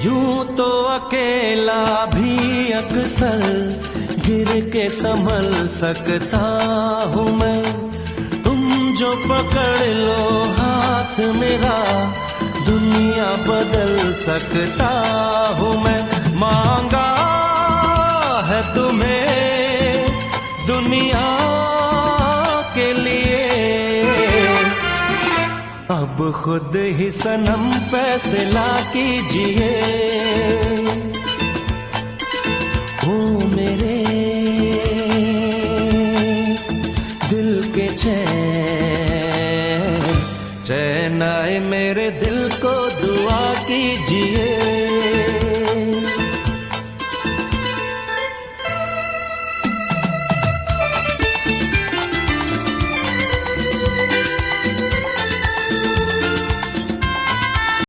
यूं तो अकेला भी अक्सर गिर के संभल सकता हूँ मैं, तुम जो पकड़ लो हाथ मेरा दुनिया बदल सकता हूँ मैं। मांगा है तुम्हें दुनिया के लिए, अब खुद ही सनम फैसला कीजिए। ओ मेरे दिल के चैन, चैन आए मेरे दिल